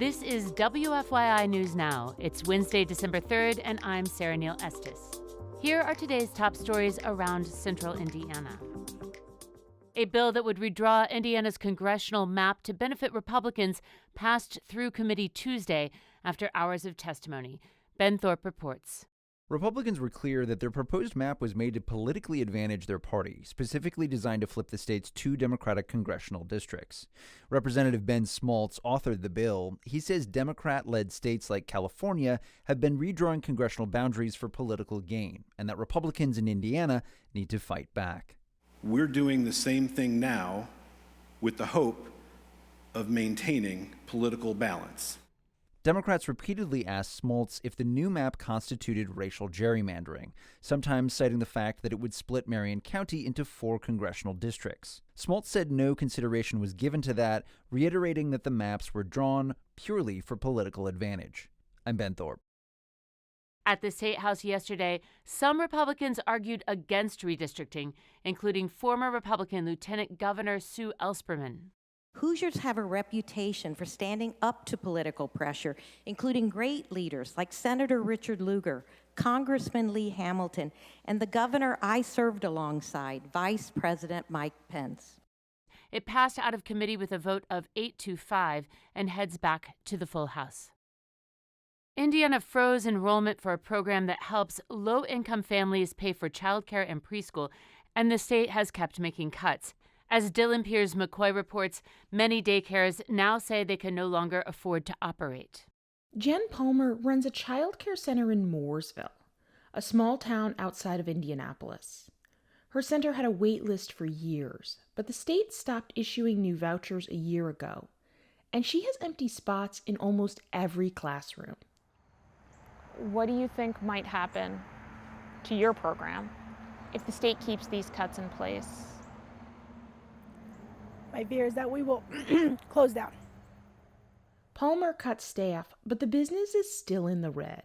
This is WFYI News Now. It's Wednesday, December 3rd, and I'm Sarah Neal Estes. Here are today's top stories around central Indiana. A bill that would redraw Indiana's congressional map to benefit Republicans passed through committee Tuesday after hours of testimony. Ben Thorpe reports. Republicans were clear that their proposed map was made to politically advantage their party, specifically designed to flip the state's 2 Democratic congressional districts. Representative Ben Smaltz authored the bill. He says Democrat-led states like California have been redrawing congressional boundaries for political gain, and that Republicans in Indiana need to fight back. We're doing the same thing now with the hope of maintaining political balance. Democrats repeatedly asked Smaltz if the new map constituted racial gerrymandering, sometimes citing the fact that it would split Marion County into 4 congressional districts. Smaltz said no consideration was given to that, reiterating that the maps were drawn purely for political advantage. I'm Ben Thorpe. At the State House yesterday, some Republicans argued against redistricting, including former Republican Lieutenant Governor Sue Ellspermann. Hoosiers have a reputation for standing up to political pressure, including great leaders like Senator Richard Lugar, Congressman Lee Hamilton, and the governor I served alongside, Vice President Mike Pence. It passed out of committee with a vote of 8-5 and heads back to the full House. Indiana froze enrollment for a program that helps low-income families pay for childcare and preschool, and the state has kept making cuts. As Dylan Piers-McCoy reports, many daycares now say they can no longer afford to operate. Jen Palmer runs a child care center in Mooresville, a small town outside of Indianapolis. Her center had a wait list for years, but the state stopped issuing new vouchers a year ago, and she has empty spots in almost every classroom. What do you think might happen to your program if the state keeps these cuts in place? My fear is that we will close down. Palmer cut staff, but the business is still in the red.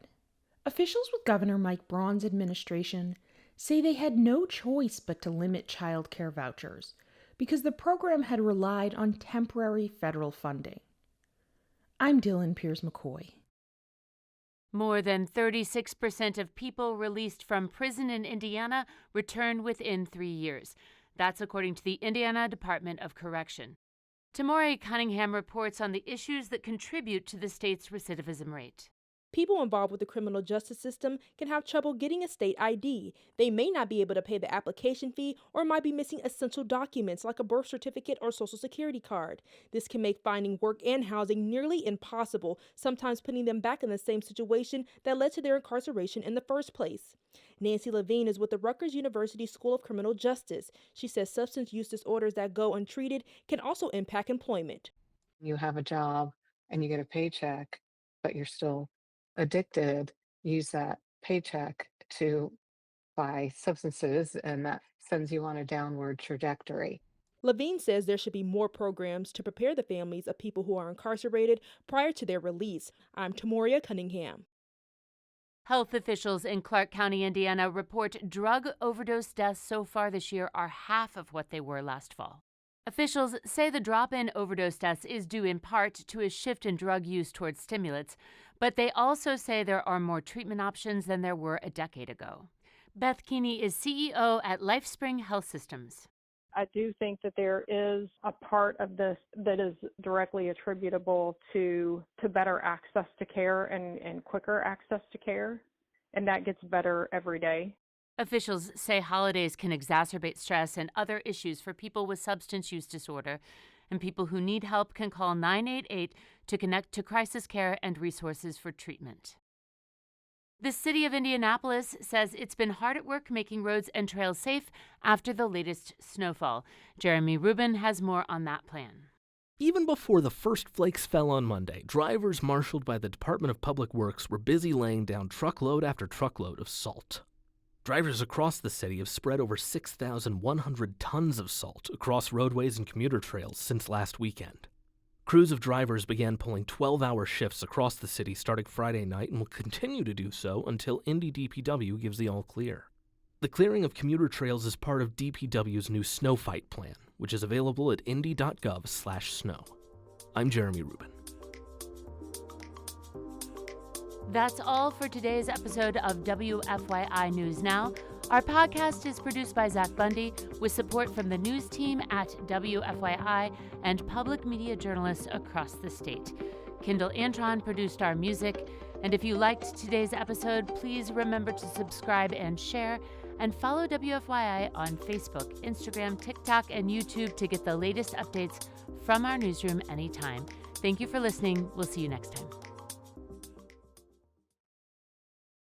Officials with Governor Mike Braun's administration say they had no choice but to limit child care vouchers because the program had relied on temporary federal funding. I'm Dylan Piers-McCoy. More than 36% of people released from prison in Indiana return within 3 years. That's according to the Indiana Department of Correction. Tamori Cunningham reports on the issues that contribute to the state's recidivism rate. People involved with the criminal justice system can have trouble getting a state ID. They may not be able to pay the application fee or might be missing essential documents like a birth certificate or social security card. This can make finding work and housing nearly impossible, sometimes putting them back in the same situation that led to their incarceration in the first place. Nancy Levine is with the Rutgers University School of Criminal Justice. She says substance use disorders that go untreated can also impact employment. You have a job and you get a paycheck, but you're still addicted, use that paycheck to buy substances, and that sends you on a downward trajectory. Levine says there should be more programs to prepare the families of people who are incarcerated prior to their release. I'm Tamoria Cunningham. Health officials in Clark County, Indiana, report drug overdose deaths so far this year are half of what they were last fall. Officials say the drop in overdose deaths is due in part to a shift in drug use towards stimulants, but they also say there are more treatment options than there were a decade ago. Beth Keeney is CEO at LifeSpring Health Systems. I do think that there is a part of this that is directly attributable to better access to care and quicker access to care, and that gets better every day. Officials say holidays can exacerbate stress and other issues for people with substance use disorder, and people who need help can call 988 to connect to crisis care and resources for treatment. The City of Indianapolis says it's been hard at work making roads and trails safe after the latest snowfall. Jeremy Rubin has more on that plan. Even before the first flakes fell on Monday, drivers marshaled by the Department of Public Works were busy laying down truckload after truckload of salt. Drivers across the city have spread over 6,100 tons of salt across roadways and commuter trails since last weekend. Crews of drivers began pulling 12-hour shifts across the city starting Friday night and will continue to do so until Indy DPW gives the all-clear. The clearing of commuter trails is part of DPW's new Snow Fight plan, which is available at indy.gov/snow. I'm Jeremy Rubin. That's all for today's episode of WFYI News Now. Our podcast is produced by Zach Bundy with support from the news team at WFYI and public media journalists across the state. Kendall Antron produced our music. And if you liked today's episode, please remember to subscribe and share, and follow WFYI on Facebook, Instagram, TikTok, and YouTube to get the latest updates from our newsroom anytime. Thank you for listening. We'll see you next time.